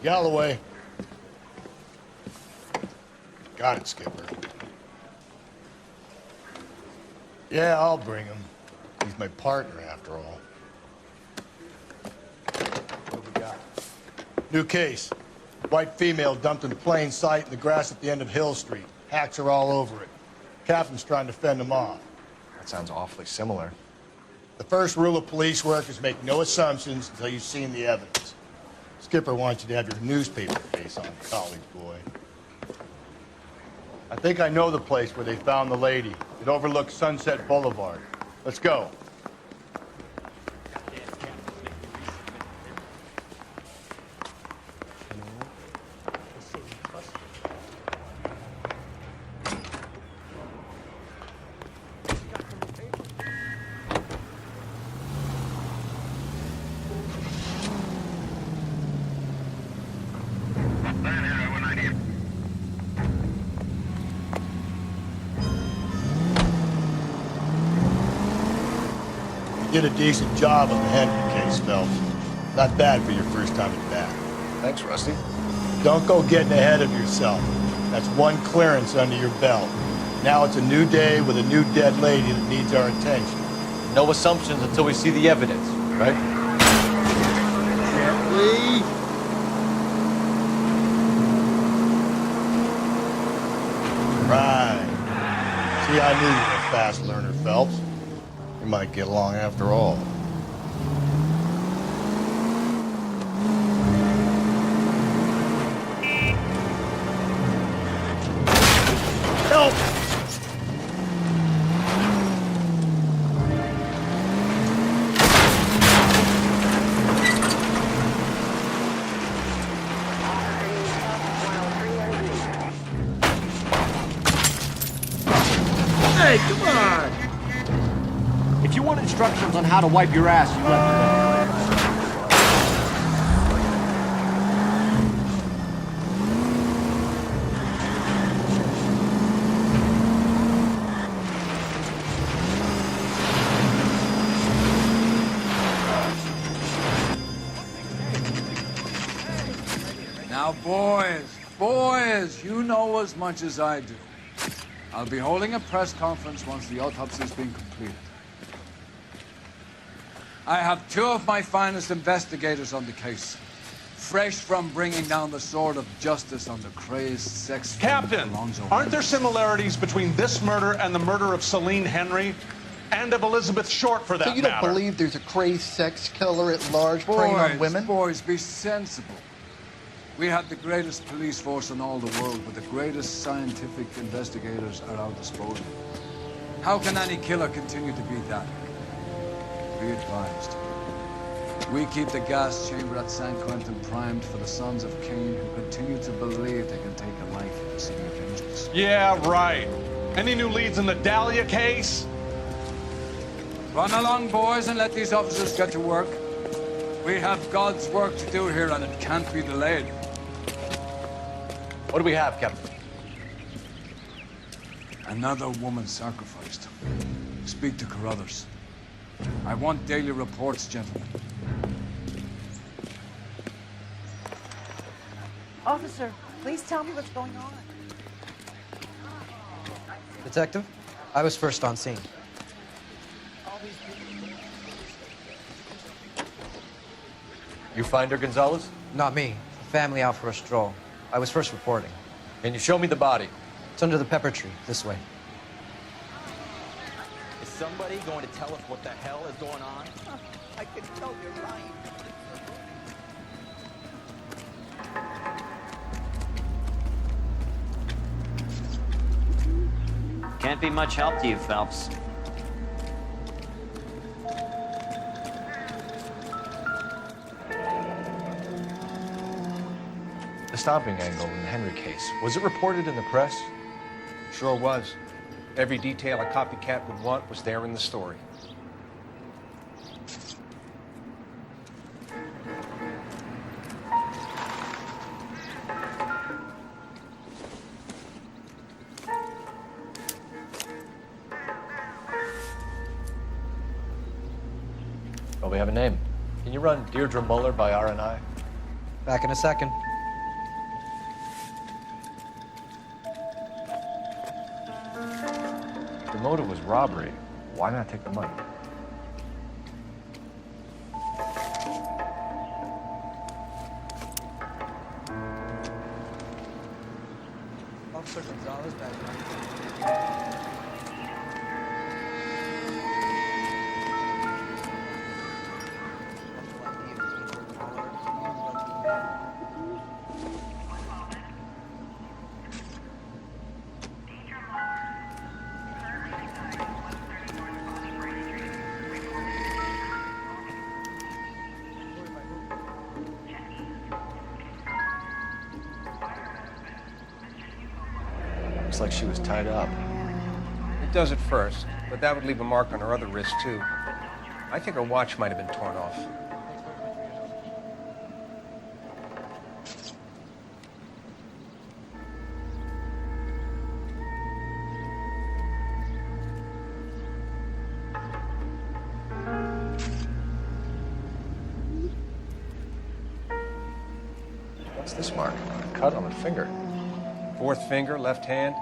Galloway. Got it, Skipper. Yeah, I'll bring him. He's my partner, after all. What we got? New case. White female dumped in plain sight in the grass at the end of Hill Street. Hacks are all over it. Captain's trying to fend them off. That sounds awfully similar. The first rule of police work is make no assumptions until you've seen the evidence. Skipper wants you to have your newspaper face on, college boy. I think I know the place where they found the lady. It overlooks Sunset Boulevard. Let's go. You did a decent job on the Henry case, Phelps. Not bad for your first time at bat. Thanks, Rusty. Don't go getting ahead of yourself. That's one clearance under your belt. Now it's a new day with a new dead lady that needs our attention. No assumptions until we see the evidence, right? Gently. Right. See, I knew you were a fast learner, Phelps. We might get along after all. Help! Hey, come on! If you want instructions on how to wipe your ass, you let me know. Now, boys, you know as much as I do. I'll be holding a press conference once the autopsy's been completed. I have two of my finest investigators on the case, fresh from bringing down the sword of justice on the crazed sex... Captain, aren't there similarities between this murder and the murder of Celine Henry and of Elizabeth Short, for that matter? So you don't believe there's a crazed sex killer at large preying on women? Boys, be sensible. We have the greatest police force in all the world, but the greatest scientific investigators at our disposal. How can any killer continue to be that? Be advised. We keep the gas chamber at San Quentin primed for the sons of Cain who continue to believe they can take a life in the city of angels. Yeah, right. Any new leads in the Dahlia case? Run along, boys, and let these officers get to work. We have God's work to do here, and it can't be delayed. What do we have, Captain? Another woman sacrificed. Speak to Carruthers. I want daily reports, gentlemen. Officer, please tell me what's going on. Detective, I was first on scene. You find her, Gonzalez? Not me. The family out for a stroll. I was first reporting. Can you show me the body? It's under the pepper tree, this way. Is somebody going to tell us what the hell is going on? I can tell you're lying. Can't be much help to you, Phelps. The stomping angle in the Henry case, was it reported in the press? Sure was. Every detail a copycat would want was there in the story. Well, we have a name. Can you run Deirdre Muller by R&I? Back in a second. The motive was robbery. Why not take the money? Officer Gonzalez back. Looks like she was tied up. It does at first, but that would leave a mark on her other wrist, too. I think her watch might have been torn off. What's this mark? A cut on the finger. Fourth finger, left hand,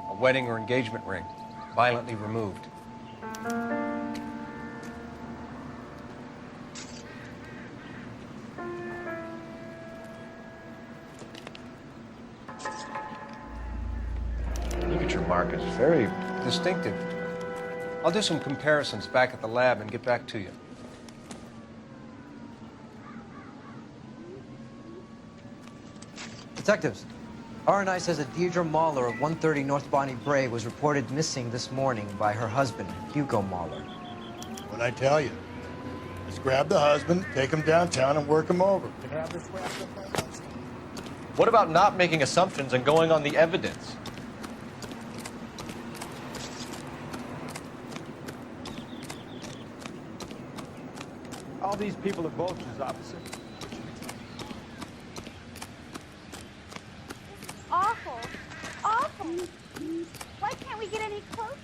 a wedding or engagement ring, violently removed. Ligature mark is very Distinctive. I'll do some comparisons back at the lab and get back to you. Detectives, R&I says that Deirdre Mahler of 130 North Bonnie Bray was reported missing this morning by her husband, Hugo Mahler. What'd I tell you? Let's grab the husband, take him downtown, and work him over. Can I have this wrapped up by lunch? What about not making assumptions and going on the evidence? All these people are vultures, officer. Awful. Awful. Why can't we get any closer?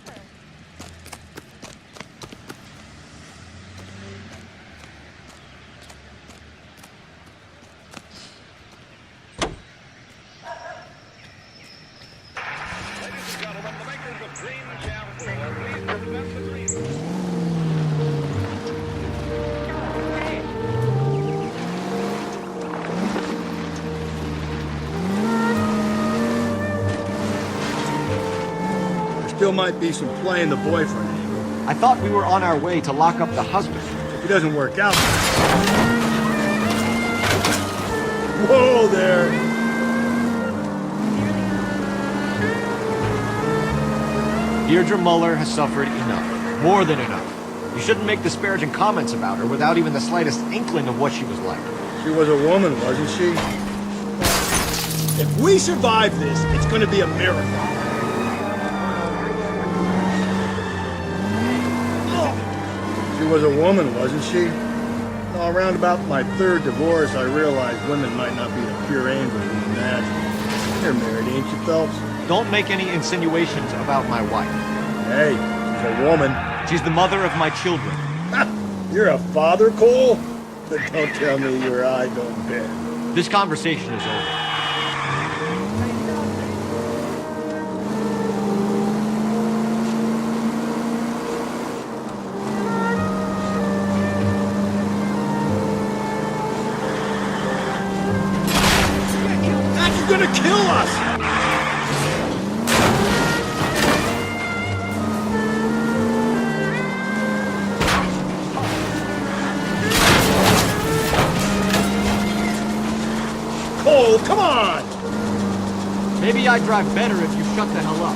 Ladies and gentlemen, the makers of Green Jam 4, please present the Green. Still might be some play in the boyfriend angle. I thought we were on our way to lock up the husband. If he doesn't work out. Whoa there! Deirdre Muller has suffered enough. More than enough. You shouldn't make disparaging comments about her without even the slightest inkling of what she was like. She was a woman, wasn't she? If we survive this, it's gonna be a miracle. She was a woman, wasn't she? Well, around about my third divorce, I realized women might not be the pure angels we imagine. You're married, ain't you, Phelps? Don't make any insinuations about my wife. Hey, she's a woman. She's the mother of my children. You're a father, Cole? But don't tell me your eye don't bend. This conversation is over. That's gonna kill us! Cole, come on! Maybe I'd drive better if you shut the hell up.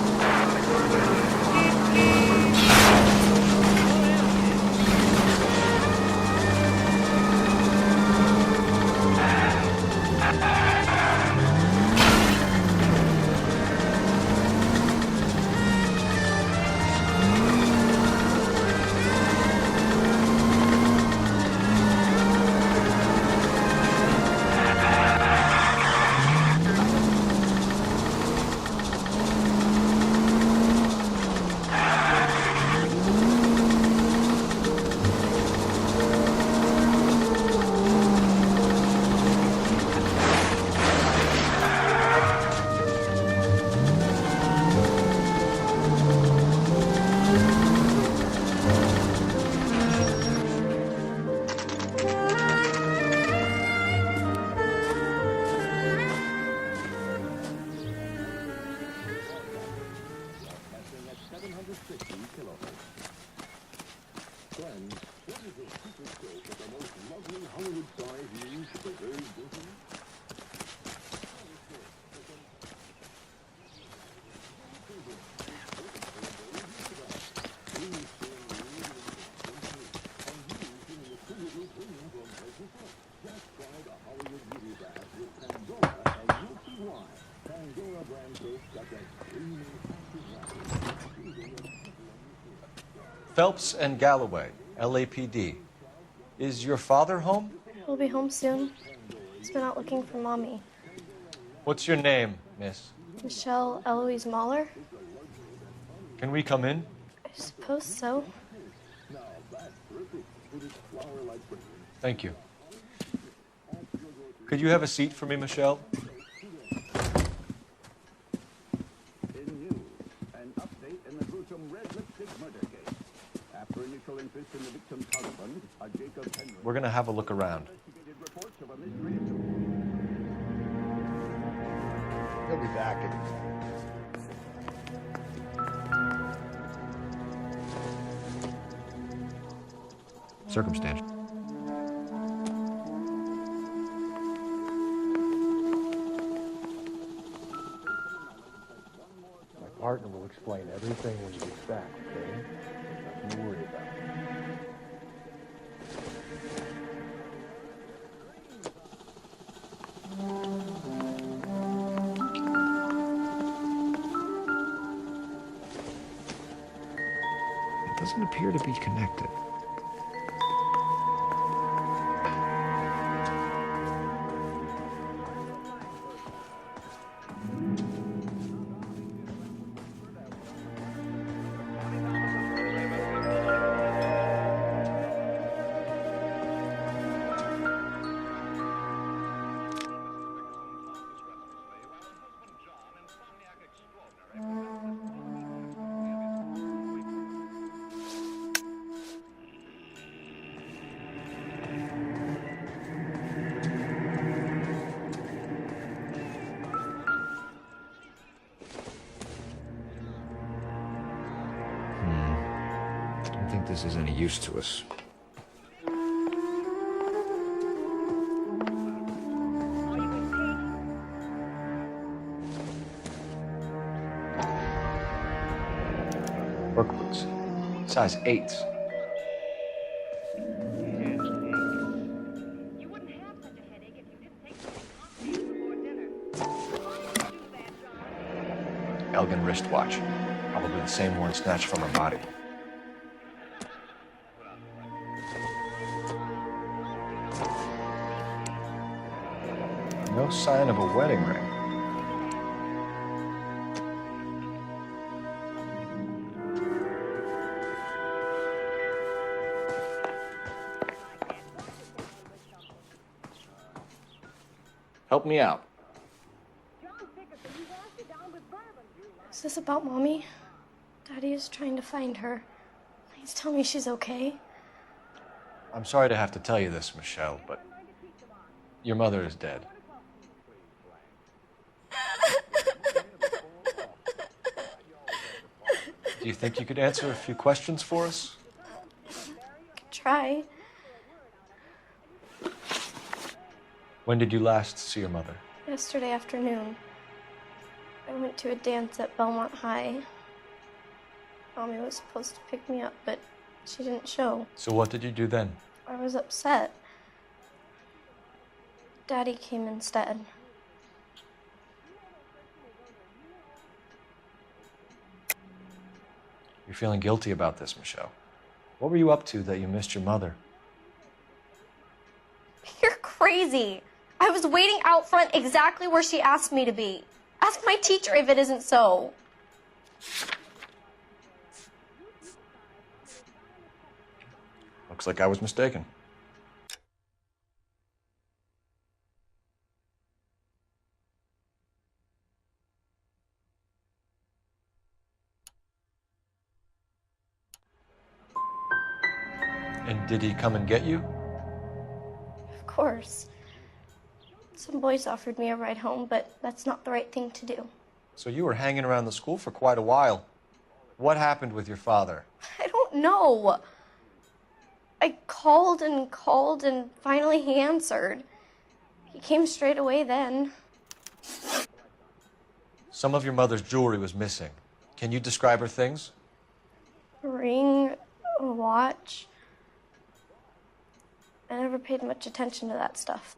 Phelps and Galloway, LAPD. Is your father home? He'll be home soon. He's been out looking for Mommy. What's your name, miss? Michelle Eloise Mahler? Can we come in? I suppose so. Thank you. Could you have a seat for me, Michelle? We're going to have a look around. He'll be back in. Circumstantial. My partner will explain everything when he gets back, okay? Nothing to worry about. It doesn't appear to be connected. I don't think this is any use to us. Work boots. Size 8. Elgin wristwatch. Probably the same one snatched from her body. No sign of a wedding ring. Help me out. Is this about Mommy? Daddy is trying to find her. Please tell me she's okay. I'm sorry to have to tell you this, Michelle, but your mother is dead. Do you think you could answer a few questions for us? Could try. When did you last see your mother? Yesterday afternoon. I went to a dance at Belmont High. Mommy was supposed to pick me up, but she didn't show. So what did you do then? I was upset. Daddy came instead. You're feeling guilty about this, Michelle. What were you up to that you missed your mother? You're crazy. I was waiting out front exactly where she asked me to be. Ask my teacher if it isn't so. Looks like I was mistaken. And did he come and get you? Of course. Some boys offered me a ride home, but that's not the right thing to do. So you were hanging around the school for quite a while. What happened with your father? I don't know. I called and called, and finally he answered. He came straight away then. Some of your mother's jewelry was missing. Can you describe her things? A ring, a watch. I never paid much attention to that stuff.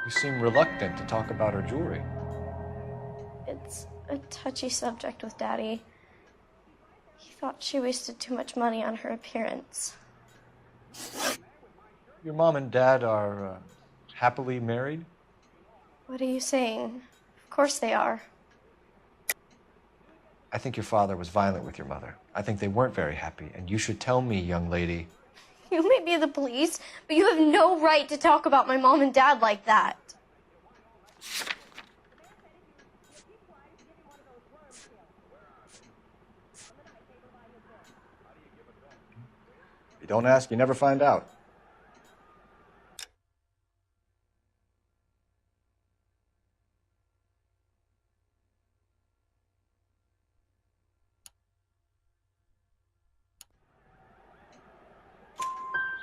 You seem reluctant to talk about her jewelry. It's a touchy subject with Daddy. He thought she wasted too much money on her appearance. Your mom and dad are happily married? What are you saying? Of course they are. I think your father was violent with your mother. I think they weren't very happy, and you should tell me, young lady. You may be the police, but you have no right to talk about my mom and dad like that. You don't ask, you never find out.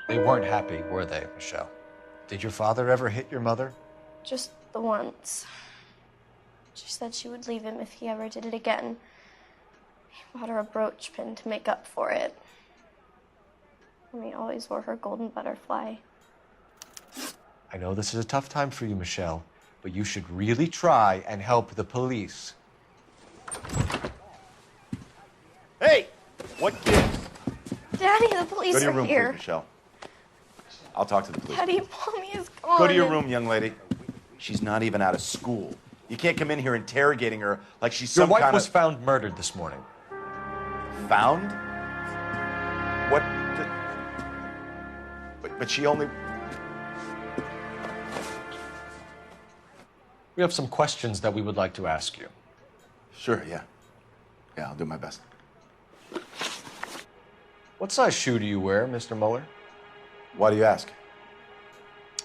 They weren't happy, were they, Michelle? Did your father ever hit your mother? Just the once. She said she would leave him if he ever did it again. He bought her a brooch pin to make up for it. And he always wore her golden butterfly. I know this is a tough time for you, Michelle, but you should really try and help the police. Hey! What gives? Daddy, the police Go to your are room, here. please, Michelle. I'll talk to the police. Daddy, Mommy is gone. Go to your room, young lady. She's not even out of school. You can't come in here interrogating her like she's Your some wife kind was of... found murdered this morning. Found? What the... But she only... We have some questions that we would like to ask you. Sure, yeah. Yeah, I'll do my best. What size shoe do you wear, Mr. Mueller? Why do you ask?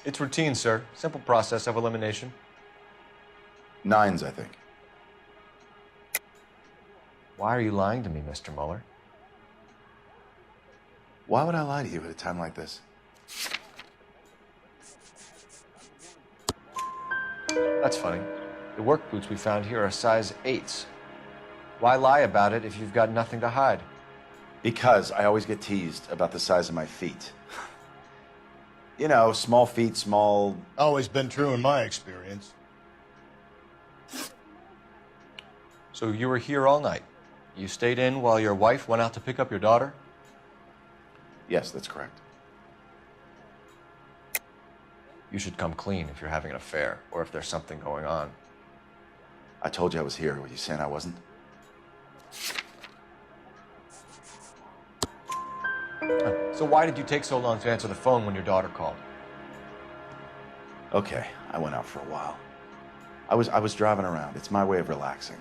It's routine, sir. Simple process of elimination. 9s, I think. Why are you lying to me, Mr. Mueller? Why would I lie to you at a time like this? That's funny. The work boots we found here are size 8s. Why lie about it if you've got nothing to hide? Because I always get teased about the size of my feet. You know, small feet, small... Always been true in my experience. So you were here all night. You stayed in while your wife went out to pick up your daughter? Yes, that's correct. You should come clean if you're having an affair or if there's something going on. I told you I was here. Were you saying I wasn't? So why did you take so long to answer the phone when your daughter called? Okay, I went out for a while. I was driving around. It's my way of relaxing.